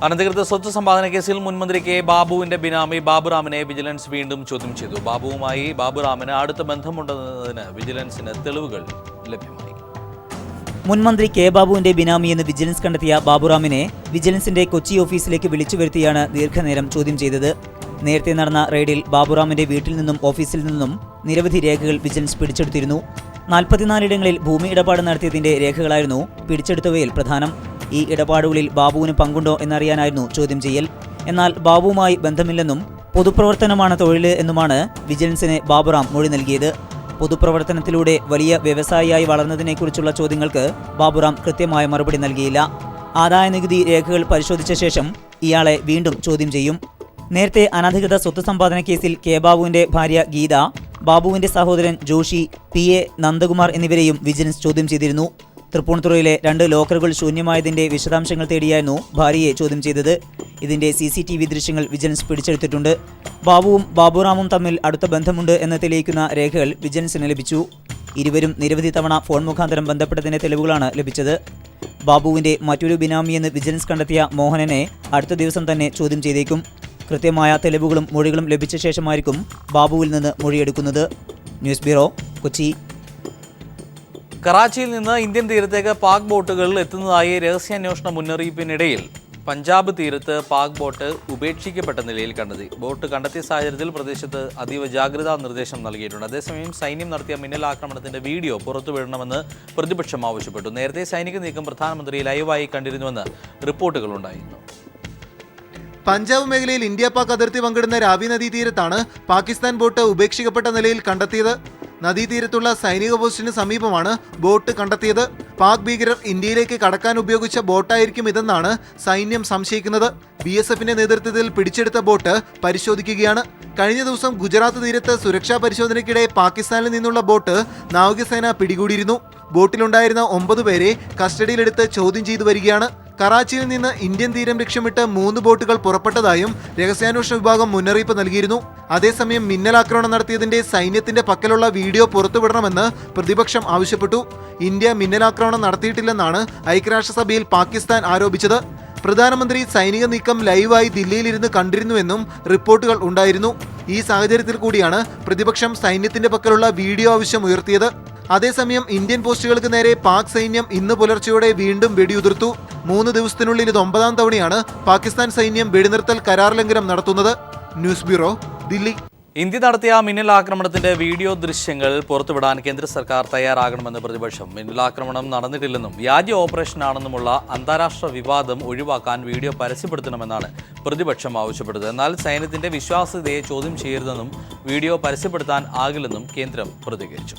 അനധികൃത സ്വത്ത് സമ്പാദന കേസിൽ മുൻമന്ത്രി K ബാബുവിന്റെ ബിനാമി ബാബുറാമിനെ വിജിലൻസ് വീണ്ടും ചോദ്യം ചെയ്തു. ബാബുവുമായി ബാബുറാമിന് അടുത്ത ബന്ധമുണ്ടെന്നതിന് വിജിലൻസിന് തെളിവുകൾ ലഭ്യമായി. മുൻമന്ത്രി കെ ബാബുവിന്റെ ബിനാമിയെന്ന് വിജിലൻസ് കണ്ടെത്തിയ ബാബുറാമിനെ വിജിലൻസിന്റെ കൊച്ചി ഓഫീസിലേക്ക് വിളിച്ചു വരുത്തിയാണ് ദീർഘനേരം ചോദ്യം ചെയ്തത്. നേരത്തെ നടന്ന റെയ്ഡിൽ ബാബുറാമിന്റെ വീട്ടിൽ നിന്നും ഓഫീസിൽ നിന്നും നിരവധി രേഖകൾ വിജിലൻസ് പിടിച്ചെടുത്തിരുന്നു. 44 ഇടങ്ങളിൽ ഭൂമി ഇടപാട് നടത്തിയതിന്റെ രേഖകളായിരുന്നു പിടിച്ചെടുത്തവയിൽ പ്രധാനം. ഈ ഇടപാടുകളിൽ ബാബുവിന് പങ്കുണ്ടോ എന്നറിയാനായിരുന്നു ചോദ്യം ചെയ്യൽ. എന്നാൽ ബാബുവുമായി ബന്ധമില്ലെന്നും പൊതുപ്രവർത്തനമാണ് തൊഴിൽ എന്നുമാണ് വിജിലൻസിന് ബാബുറാം മൊഴി നൽകിയത്. പൊതുപ്രവർത്തനത്തിലൂടെ വലിയ വ്യവസായിയായി വളർന്നതിനെക്കുറിച്ചുള്ള ചോദ്യങ്ങൾക്ക് ബാബുറാം കൃത്യമായ മറുപടി നൽകിയില്ല. ആദായനികുതി രേഖകൾ പരിശോധിച്ച ശേഷം ഇയാളെ വീണ്ടും ചോദ്യം ചെയ്യും. നേരത്തെ അനധികൃത സ്വത്ത് സമ്പാദന കേസിൽ കെ ബാബുവിന്റെ ഭാര്യ ഗീത, ബാബുവിന്റെ സഹോദരൻ ജോഷി, PA നന്ദകുമാർ എന്നിവരെയും വിജിലൻസ് ചോദ്യം ചെയ്തിരുന്നു. തൃപ്പൂണിത്തുറയിലെ 2 ലോക്കറുകൾ ശൂന്യമായതിന്റെ വിശദാംശങ്ങൾ തേടിയായിരുന്നു ഭാര്യയെ ചോദ്യം ചെയ്തത്. ഇതിന്റെ CCTV ദൃശ്യങ്ങൾ വിജിലൻസ് പിടിച്ചെടുത്തിട്ടുണ്ട്. ബാബുവും ബാബുറാമും തമ്മിൽ അടുത്ത ബന്ധമുണ്ട് എന്ന് തെളിയിക്കുന്ന രേഖകൾ വിജിലൻസിന് ലഭിച്ചു. ഇരുവരും നിരവധി തവണ ഫോൺ മുഖാന്തരം ബന്ധപ്പെട്ടതിന്റെ തെളിവുകളാണ് ലഭിച്ചത്. ബാബുവിന്റെ മറ്റൊരു ബിനാമിയെന്ന് വിജിലൻസ് കണ്ടെത്തിയ മോഹനനെ അടുത്ത ദിവസം തന്നെ ചോദ്യം ചെയ്തേക്കും. കൃത്യമായ തെളിവുകളും മൊഴികളും ലഭിച്ച ശേഷമായിരിക്കും ബാബുവിൽ നിന്ന് മൊഴിയെടുക്കുന്നത്. News bureau, Kochi. കറാച്ചിയിൽ നിന്ന് ഇന്ത്യൻ തീരത്തേക്ക് പാക് ബോട്ടുകൾ എത്തുന്നതായി രഹസ്യാന്വേഷണ മുന്നറിയിപ്പിനിടയിൽ പഞ്ചാബ് തീരത്ത് പാക് ബോട്ട് ഉപേക്ഷിക്കപ്പെട്ട നിലയിൽ കണ്ടെത്തി. ബോട്ട് കണ്ടെത്തിയ സാഹചര്യത്തിൽ പ്രദേശത്ത് അതീവ ജാഗ്രതാ നിർദ്ദേശം നൽകിയിട്ടുണ്ട്. അതേസമയം സൈന്യം നടത്തിയ മിന്നലാക്രമണത്തിന്റെ വീഡിയോ പുറത്തുവിടണമെന്ന് പ്രതിപക്ഷം ആവശ്യപ്പെട്ടു. നേരത്തെ സൈനിക നീക്കം പ്രധാനമന്ത്രി ലൈവായി കണ്ടിരുന്നുവെന്ന് റിപ്പോർട്ടുകളുണ്ടായിരുന്നു. പഞ്ചാബ് മേഖലയിൽ ഇന്ത്യ പാക് അതിർത്തി പങ്കിടുന്ന രാവി നദീതീരത്താണ് പാകിസ്ഥാൻ ബോട്ട് ഉപേക്ഷിക്കപ്പെട്ട നിലയിൽ കണ്ടെത്തിയത്. നദീതീരത്തുള്ള സൈനിക പോസ്റ്റിന് സമീപമാണ് ബോട്ട് കണ്ടെത്തിയത്. പാക് ഭീകരർ ഇന്ത്യയിലേക്ക് കടക്കാൻ ഉപയോഗിച്ച ബോട്ടായിരിക്കും ഇതെന്നാണ് സൈന്യം സംശയിക്കുന്നത്. BSFന്റെ നേതൃത്വത്തിൽ പിടിച്ചെടുത്ത ബോട്ട് പരിശോധിക്കുകയാണ്. കഴിഞ്ഞ ദിവസം ഗുജറാത്ത് തീരത്ത് സുരക്ഷാ പരിശോധനയ്ക്കിടെ പാകിസ്ഥാനിൽ നിന്നുള്ള ബോട്ട് നാവികസേന പിടികൂടിയിരുന്നു. ബോട്ടിലുണ്ടായിരുന്ന 9 പേരെ കസ്റ്റഡിയിലെടുത്ത് ചോദ്യം ചെയ്തു വരികയാണ്. കറാച്ചിയിൽ നിന്ന് ഇന്ത്യൻ തീരം ലക്ഷ്യമിട്ട് 3 ബോട്ടുകൾ പുറപ്പെട്ടതായും രഹസ്യാന്വേഷണ വിഭാഗം മുന്നറിയിപ്പ് നൽകിയിരുന്നു. അതേസമയം മിന്നലാക്രമണം നടത്തിയതിന്റെ സൈന്യത്തിന്റെ പക്കലുള്ള വീഡിയോ പുറത്തുവിടണമെന്ന് പ്രതിപക്ഷം ആവശ്യപ്പെട്ടു. ഇന്ത്യ മിന്നലാക്രമണം നടത്തിയിട്ടില്ലെന്നാണ് ഐക്യരാഷ്ട്രസഭയിൽ പാകിസ്ഥാൻ ആരോപിച്ചത്. പ്രധാനമന്ത്രി സൈനിക നീക്കം ലൈവായി ദില്ലിയിലിരുന്ന് കണ്ടിരുന്നുവെന്നും റിപ്പോർട്ടുകൾ ഉണ്ടായിരുന്നു. ഈ സാഹചര്യത്തിൽ കൂടിയാണ് പ്രതിപക്ഷം സൈന്യത്തിന്റെ പക്കലുള്ള വീഡിയോ ആവശ്യം ഉയർത്തിയത്. അതേസമയം ഇന്ത്യൻ പോസ്റ്റുകൾക്ക് നേരെ പാക് സൈന്യം ഇന്ന് പുലർച്ചെയോടെ വീണ്ടും വെടിയുതിർത്തു. 3 ദിവസത്തിനുള്ളിൽ ഇത് 9ാം തവണയാണ് പാകിസ്ഥാൻ സൈന്യം വെടിനിർത്തൽ കരാർ ലംഘനം നടത്തുന്നത്. News bureau, Delhi. ഇന്ത്യ നടത്തിയ മിന്നലാക്രമണത്തിന്റെ വീഡിയോ ദൃശ്യങ്ങൾ പുറത്തുവിടാൻ കേന്ദ്ര സർക്കാർ തയ്യാറാകണമെന്ന് പ്രതിപക്ഷം. മിന്നലാക്രമണം നടന്നിട്ടില്ലെന്നും വ്യാജ ഓപ്പറേഷനാണെന്നുമുള്ള അന്താരാഷ്ട്ര വിവാദം ഒഴിവാക്കാൻ വീഡിയോ പരസ്യപ്പെടുത്തണമെന്നാണ് പ്രതിപക്ഷം ആവശ്യപ്പെട്ടത്. എന്നാൽ സൈന്യത്തിന്റെ വിശ്വാസ്യതയെ ചോദ്യം ചെയ്യരുതെന്നും വീഡിയോ പരസ്യപ്പെടുത്താൻ ആകില്ലെന്നും കേന്ദ്രം പ്രതികരിച്ചു.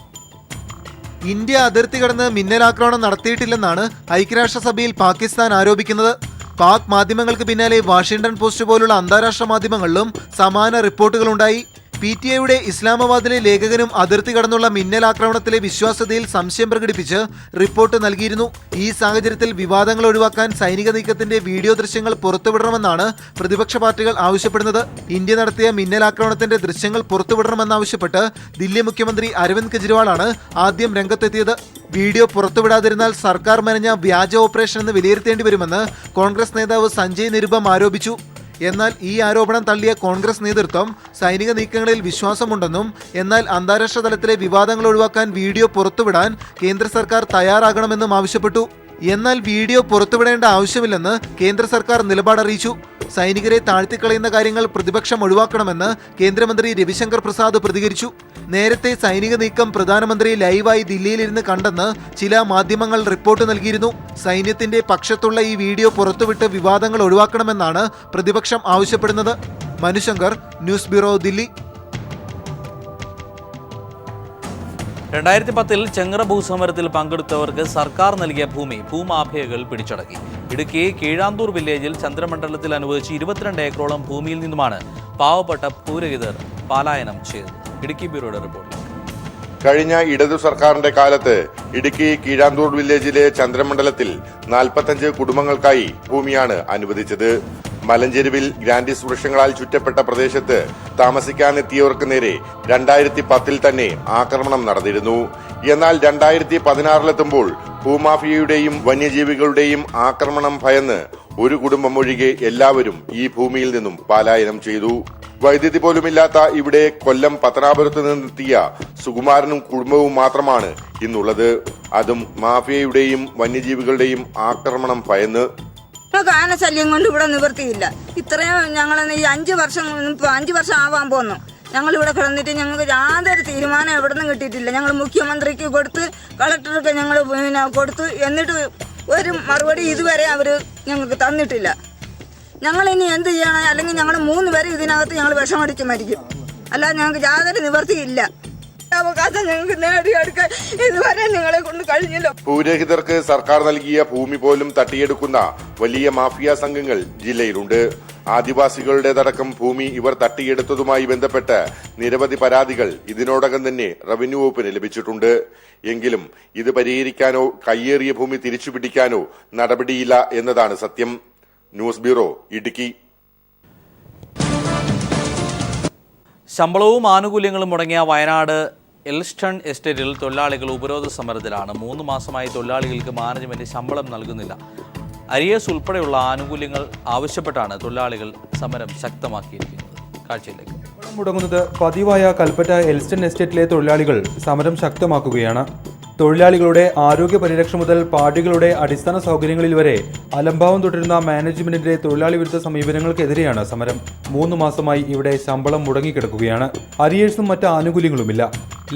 ഇന്ത്യ അതിർത്തി കടന്ന് മിന്നലാക്രമണം നടത്തിയിട്ടില്ലെന്നാണ് ഐക്യരാഷ്ട്രസഭയിൽ പാകിസ്ഥാൻ ആരോപിക്കുന്നത്. പാക് മാധ്യമങ്ങൾക്ക് പിന്നാലെ വാഷിംഗ്ടൺ പോസ്റ്റ് പോലുള്ള അന്താരാഷ്ട്ര മാധ്യമങ്ങളിലും സമാന റിപ്പോർട്ടുകളുണ്ടായി. PTIയുടെ ഇസ്ലാമാബാദിലെ ലേഖകനും അതിർത്തി കടന്നുള്ള മിന്നലാക്രമണത്തിലെ വിശ്വാസ്യതയിൽ സംശയം പ്രകടിപ്പിച്ച് റിപ്പോർട്ട് നൽകിയിരുന്നു. ഈ സാഹചര്യത്തിൽ വിവാദങ്ങൾ ഒഴിവാക്കാൻ സൈനിക നീക്കത്തിന്റെ വീഡിയോ ദൃശ്യങ്ങൾ പുറത്തുവിടണമെന്നാണ് പ്രതിപക്ഷ പാർട്ടികൾ ആവശ്യപ്പെടുന്നത്. ഇന്ത്യ നടത്തിയ മിന്നലാക്രമണത്തിന്റെ ദൃശ്യങ്ങൾ പുറത്തുവിടണമെന്നാവശ്യപ്പെട്ട് ദില്ലി മുഖ്യമന്ത്രി അരവിന്ദ് കെജ്രിവാളാണ് ആദ്യം രംഗത്തെത്തിയത്. വീഡിയോ പുറത്തുവിടാതിരുന്നാൽ സർക്കാർ മെനഞ്ഞ വ്യാജ ഓപ്പറേഷൻ എന്ന് വിലയിരുത്തേണ്ടി വരുമെന്ന് കോൺഗ്രസ് നേതാവ് സഞ്ജയ് നിരുപം ആരോപിച്ചു. എന്നാൽ ഈ ആരോപണം തള്ളിയ കോൺഗ്രസ് നേതൃത്വം സൈനിക നീക്കങ്ങളിൽ വിശ്വാസമുണ്ടെന്നും എന്നാൽ അന്താരാഷ്ട്ര തലത്തിലെ വിവാദങ്ങൾ ഒഴിവാക്കാൻ വീഡിയോ പുറത്തുവിടാൻ കേന്ദ്ര സർക്കാർ തയ്യാറാകണമെന്നും ആവശ്യപ്പെട്ടു. എന്നാൽ വീഡിയോ പുറത്തുവിടേണ്ട ആവശ്യമില്ലെന്ന് കേന്ദ്ര സർക്കാർ നിലപാടറിയിച്ചു. സൈനികരെ താഴ്ത്തിക്കളയുന്ന കാര്യങ്ങൾ പ്രതിപക്ഷം ഒഴിവാക്കണമെന്ന് കേന്ദ്രമന്ത്രി രവിശങ്കർ പ്രസാദ് പ്രതികരിച്ചു. നേരത്തെ സൈനിക നീക്കം പ്രധാനമന്ത്രി ലൈവായി ദില്ലിയിലിരുന്ന് കണ്ടെന്ന് ചില മാധ്യമങ്ങൾ റിപ്പോർട്ട് നൽകിയിരുന്നു. സൈന്യത്തിന്റെ പക്ഷത്തുള്ള ഈ വീഡിയോ പുറത്തുവിട്ട് വിവാദങ്ങൾ ഒഴിവാക്കണമെന്നാണ് പ്രതിപക്ഷം ആവശ്യപ്പെടുന്നത്. Manushankar, news bureau, Delhi. 2010 ചെങ്ങറ ഭൂസമരത്തിൽ പങ്കെടുത്തവർക്ക് സർക്കാർ നൽകിയ ഭൂമി ഭൂമാഫിയകൾ പിടിച്ചടക്കി. ഇടുക്കി കീഴാന്തൂർ വില്ലേജിൽ ചന്ദ്രമണ്ഡലത്തിൽ അനുവദിച്ച് 22 ഏക്കറോളം ഭൂമിയിൽ നിന്നുമാണ് പാവപ്പെട്ട ഭൂരഹിതർ പലായനം ചെയ്തത്. ഇടുക്കി ബ്യൂറോയുടെ റിപ്പോർട്ട്. കഴിഞ്ഞ ഇടതു സർക്കാരിന്റെ കാലത്ത് ഇടുക്കി കീഴാന്തൂർ വില്ലേജിലെ ചന്ദ്രമണ്ഡലത്തിൽ 45 കുടുംബങ്ങൾക്കായി ഭൂമിയാണ് അനുവദിച്ചത്. മലഞ്ചെരുവിൽ ഗ്രാൻഡിസ് വൃക്ഷങ്ങളാൽ ചുറ്റപ്പെട്ട പ്രദേശത്ത് താമസിക്കാനെത്തിയവർക്ക് നേരെ 2010 തന്നെ ആക്രമണം നടന്നിരുന്നു. എന്നാൽ 2016-ലെത്തുമ്പോൾ ഭൂമാഫിയയുടെയും വന്യജീവികളുടെയും ആക്രമണം ഭയന്ന് ഒരു കുടുംബം ഒഴികെ എല്ലാവരും ഈ ഭൂമിയിൽ നിന്നും പലായനം ചെയ്തു. വൈദ്യുതി പോലുമില്ലാത്ത ഇവിടെ കൊല്ലം പത്തനാപുരത്ത് നിന്നെത്തിയ സുകുമാരനും കുടുംബവും മാത്രമാണ് ഇന്നുള്ളത്. അതും മാഫിയയുടെയും വന്യജീവികളുടെയും ആക്രമണം ഭയന്ന്. ആനശല്യം കൊണ്ട് ഇവിടെ നിവൃത്തിയില്ല. ഇത്രയും ഞങ്ങൾ ഈ 5 വർഷം ആവാൻ പോന്നു. ഞങ്ങൾ ഇവിടെ കിടന്നിട്ട് ഞങ്ങൾക്ക് യാതൊരു തീരുമാനം എവിടെ നിന്നും കിട്ടിയിട്ടില്ല. ഞങ്ങൾ മുഖ്യമന്ത്രിക്ക് കൊടുത്ത്, കളക്ടർക്ക് ഞങ്ങൾ കൊടുത്തു, എന്നിട്ട് ഒരു മറുപടി ഇതുവരെ അവർ ഞങ്ങൾക്ക് തന്നിട്ടില്ല. ഞങ്ങൾ ഇനി എന്ത് ചെയ്യണം? അല്ലെങ്കിൽ ഞങ്ങൾ 3 പേര് ഇതിനകത്ത് ഞങ്ങൾ വിഷമടിച്ച് മരിക്കും. അല്ലാതെ ഞങ്ങൾക്ക് യാതൊരു നിവൃത്തിയില്ല. അവകാശം ഞങ്ങൾക്ക് നേടിയെടുക്കാൻ ഇതുവരെ നിങ്ങളെ കൊണ്ട് കഴിഞ്ഞില്ല. ഭൂരഹിതർക്ക് സർക്കാർ നൽകിയ ഭൂമി പോലും തട്ടിയെടുക്കുന്ന വലിയ മാഫിയ സംഘങ്ങൾ ജില്ലയിലുണ്ട്. ആദിവാസികളുടേതടക്കം ഭൂമി ഇവർ തട്ടിയെടുത്തതുമായി ബന്ധപ്പെട്ട് നിരവധി പരാതികൾ ഇതിനോടകം തന്നെ റവന്യൂ വകുപ്പിന് ലഭിച്ചിട്ടുണ്ട്. എങ്കിലും ഇത് പരിഹരിക്കാനോ കയ്യേറിയ ഭൂമി തിരിച്ചുപിടിക്കാനോ നടപടിയില്ല എന്നതാണ് സത്യം. News bureau, Idukki. ശമ്പളവും ആനുകൂല്യങ്ങളും മുടങ്ങിയ വയനാട് എൽസ്റ്റൺ എസ്റ്റേറ്റിൽ തൊഴിലാളികൾ ഉപരോധ സമരത്തിലാണ്. 3 മാസമായി തൊഴിലാളികൾക്ക് മാനേജ്മെന്റ് ശമ്പളം നൽകുന്നില്ല. അരിയസ് ഉൾപ്പെടെയുള്ള ആനുകൂല്യങ്ങൾ ആവശ്യപ്പെട്ടാണ് തൊഴിലാളികൾ സമരം ശക്തമാക്കിയിരിക്കുന്നത്. കാഴ്ചയിലേക്ക്. ശമ്പളം മുടങ്ങുന്നത് പതിവായ കൽപ്പറ്റ എൽസ്റ്റൺ എസ്റ്റേറ്റിലെ തൊഴിലാളികൾ സമരം ശക്തമാക്കുകയാണ്. തൊഴിലാളികളുടെ ആരോഗ്യ പരിരക്ഷ മുതൽ പാർട്ടികളുടെ അടിസ്ഥാന സൗകര്യങ്ങളിൽ വരെ അലംഭാവം തുടരുന്ന മാനേജ്മെന്റിന്റെ തൊഴിലാളി വിരുദ്ധ സമീപനങ്ങൾക്കെതിരെയാണ് സമരം. 3 മാസമായി ഇവിടെ ശമ്പളം മുടങ്ങിക്കിടക്കുകയാണ്. അരിയേഴ്സും മറ്റ് ആനുകൂല്യങ്ങളുമില്ല.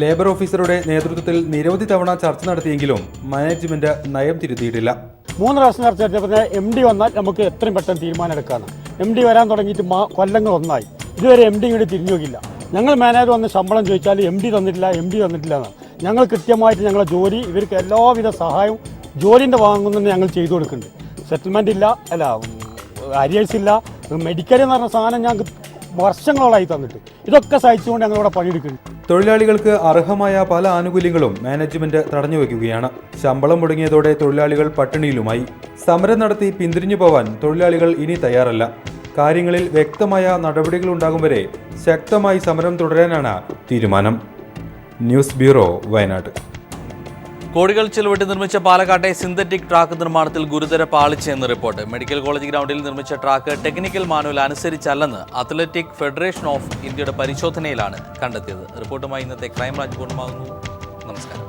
ലേബർ ഓഫീസറുടെ നേതൃത്വത്തിൽ നിരവധി തവണ ചർച്ച നടത്തിയെങ്കിലും മാനേജ്മെന്റ് നയം തിരുത്തിയിട്ടില്ല. 3 പ്രാവശ്യം ചർച്ച നടത്തിയപ്പോൾ MD വന്നാൽ നമുക്ക് എത്രയും പെട്ടെന്ന് തീരുമാനം എടുക്കാണ്. MD വരാൻ തുടങ്ങിയിട്ട് കൊല്ലങ്ങൾ ഒന്നായി. ഇതുവരെ MD ഇങ്ങോട്ട് തിരിഞ്ഞു നോക്കില്ല. ഞങ്ങൾ മാനേജർ വന്ന് ശമ്പളം ചോദിച്ചാൽ MD തന്നിട്ടില്ല എന്നാണ്. ഞങ്ങൾ കൃത്യമായിട്ട് ഞങ്ങളെ ജോലി, ഇവർക്ക് എല്ലാവിധ സഹായവും ജോലിൻ്റെ വാങ്ങുന്നതിന് ഞങ്ങൾ ചെയ്തു കൊടുക്കുന്നുണ്ട്. സെറ്റിൽമെൻ്റ് ഇല്ല, അരിയേഴ്സ് ഇല്ല, മെഡിക്കൽ എന്ന് പറഞ്ഞ സാധനം ഞങ്ങൾക്ക് വർഷങ്ങളോളായി തന്നിട്ട് ഇതൊക്കെ സഹിച്ചുകൊണ്ട് ഞങ്ങളിവിടെ പണിയെടുക്കുന്നു. തൊഴിലാളികൾക്ക് അർഹമായ പല ആനുകൂല്യങ്ങളും മാനേജ്മെന്റ് തടഞ്ഞുവെക്കുകയാണ്. ശമ്പളം മുടങ്ങിയതോടെ തൊഴിലാളികൾ പട്ടിണിയിലുമായി. സമരം നടത്തി പിന്തിരിഞ്ഞു പോവാൻ തൊഴിലാളികൾ ഇനി തയ്യാറല്ല. കാര്യങ്ങളിൽ വ്യക്തമായ നടപടികൾ ഉണ്ടാകും വരെ ശക്തമായി സമരം തുടരാനാണ് തീരുമാനം. News bureau, Wayanad. കോടികൾ ചെലവിട്ട് നിർമ്മിച്ച പാലക്കാട്ടെ സിന്തറ്റിക് ട്രാക്ക് നിർമ്മാണത്തിൽ ഗുരുതര പാളിച്ചയെന്ന് റിപ്പോർട്ട്. മെഡിക്കൽ കോളേജ് ഗ്രൗണ്ടിൽ നിർമ്മിച്ച ട്രാക്ക് ടെക്നിക്കൽ മാനുവൽ അനുസരിച്ചല്ലെന്ന് അത്ലറ്റിക് ഫെഡറേഷൻ ഓഫ് ഇന്ത്യയുടെ പരിശോധനയിലാണ് കണ്ടെത്തിയത്. റിപ്പോർട്ടുമായി ഇന്നത്തെ ക്രൈംബ്രാഞ്ച് പൂർണ്ണമാകുന്നു. നമസ്കാരം.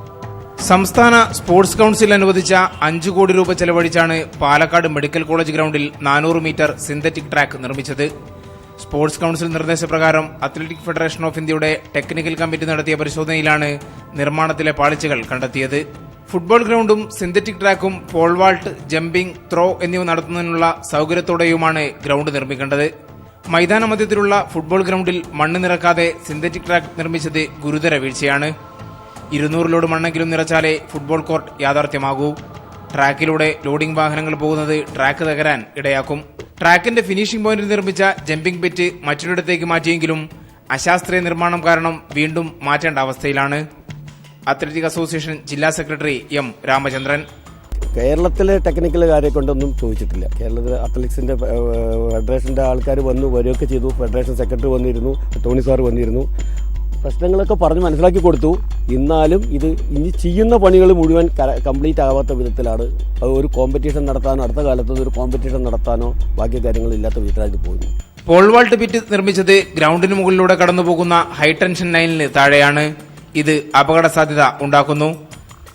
സംസ്ഥാന സ്പോർട്സ് കൌൺസിൽ അനുവദിച്ച 5 കോടി രൂപ ചെലവഴിച്ചാണ് പാലക്കാട് മെഡിക്കൽ കോളേജ് ഗ്രൗണ്ടിൽ 400 മീറ്റർ സിന്തറ്റിക് ട്രാക്ക് നിർമ്മിച്ചത്. സ്പോർട്സ് കൌൺസിൽ നിർദ്ദേശപ്രകാരം അത്ലറ്റിക് ഫെഡറേഷൻ ഓഫ് ഇന്ത്യയുടെ ടെക്നിക്കൽ കമ്മിറ്റി നടത്തിയ പരിശോധനയിലാണ് നിർമ്മാണത്തിലെ പാളിച്ചകൾ കണ്ടെത്തിയത്. ഫുട്ബോൾ ഗ്രൗണ്ടും സിന്തറ്റിക് ട്രാക്കും പോൾ വാൾട്ട്, ജമ്പിംഗ്, ത്രോ എന്നിവ നടത്തുന്നതിനുള്ള സൗകര്യത്തോടെയുമാണ് ഗ്രൗണ്ട് നിർമ്മിക്കേണ്ടത്. മൈതാന മധ്യത്തിലുള്ള ഫുട്ബോൾ ഗ്രൗണ്ടിൽ മണ്ണ് നിറക്കാതെ സിന്തറ്റിക് ട്രാക്ക് നിർമ്മിച്ചത് ഗുരുതര വീഴ്ചയാണ്. 200 ലോഡ് മണ്ണെങ്കിലും നിറച്ചാലേ ഫുട്ബോൾ കോർട്ട് യാഥാർത്ഥ്യമാകൂ. ട്രാക്കിലൂടെ ലോഡിംഗ് വാഹനങ്ങൾ പോകുന്നത് ട്രാക്ക് തകരാൻ ഇടയാക്കും. ട്രാക്കിന്റെ ഫിനിഷിംഗ് പോയിന്റിൽ നിർമ്മിച്ച ജമ്പിംഗ് പിറ്റ് മറ്റൊരിടത്തേക്ക് മാറ്റിയെങ്കിലും അശാസ്ത്രീയ നിർമ്മാണം കാരണം വീണ്ടും മാറ്റേണ്ട അവസ്ഥയിലാണ്. അത്ലറ്റിക് അസോസിയേഷൻ ജില്ലാ സെക്രട്ടറി M. രാമചന്ദ്രൻ. കേരളത്തിലെ ടെക്നിക്കൽ കാര്യം കൊണ്ടൊന്നും ചോദിച്ചിട്ടില്ല. കേരളത്തിലെ അത്ലറ്റിക്സിന്റെ ഫെഡറേഷന്റെ ആൾക്കാർ വരികയൊക്കെ ചെയ്തു. ഫെഡറേഷൻ സെക്രട്ടറി വന്നിരുന്നു, ടോണി സാർ വന്നിരുന്നു. പ്രശ്നങ്ങളൊക്കെ പറഞ്ഞ് മനസ്സിലാക്കി കൊടുത്തു. എന്നാലും ഇത് ഇനി ചെയ്യുന്ന പണികൾ മുഴുവൻ കംപ്ലീറ്റ് ആവാത്ത വിധത്തിലാണ്. അത് ഒരു കോമ്പറ്റീഷൻ നടത്താനോ അടുത്ത കാലത്ത് ഒരു കോമ്പറ്റീഷൻ നടത്താനോ ബാക്കി കാര്യങ്ങളില്ലാത്ത വിധത്തിലായിട്ട് പോകുന്നു. പോൾ വാൾട്ട് പിറ്റ് നിർമ്മിച്ചത് ഗ്രൗണ്ടിന് മുകളിലൂടെ കടന്നുപോകുന്ന ഹൈടെൻഷൻ ലൈനിന് താഴെയാണ്. ഇത് അപകട സാധ്യത ഉണ്ടാക്കുന്നു.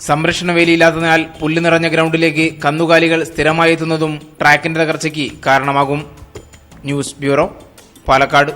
സംരക്ഷണ വേലിയില്ലാത്തതിനാൽ പുല്ല് നിറഞ്ഞ ഗ്രൗണ്ടിലേക്ക് കന്നുകാലികൾ സ്ഥിരമായി എത്തുന്നതും ട്രാക്കിന്റെ തകർച്ചയ്ക്ക് കാരണമാകും. News bureau, Palakkad.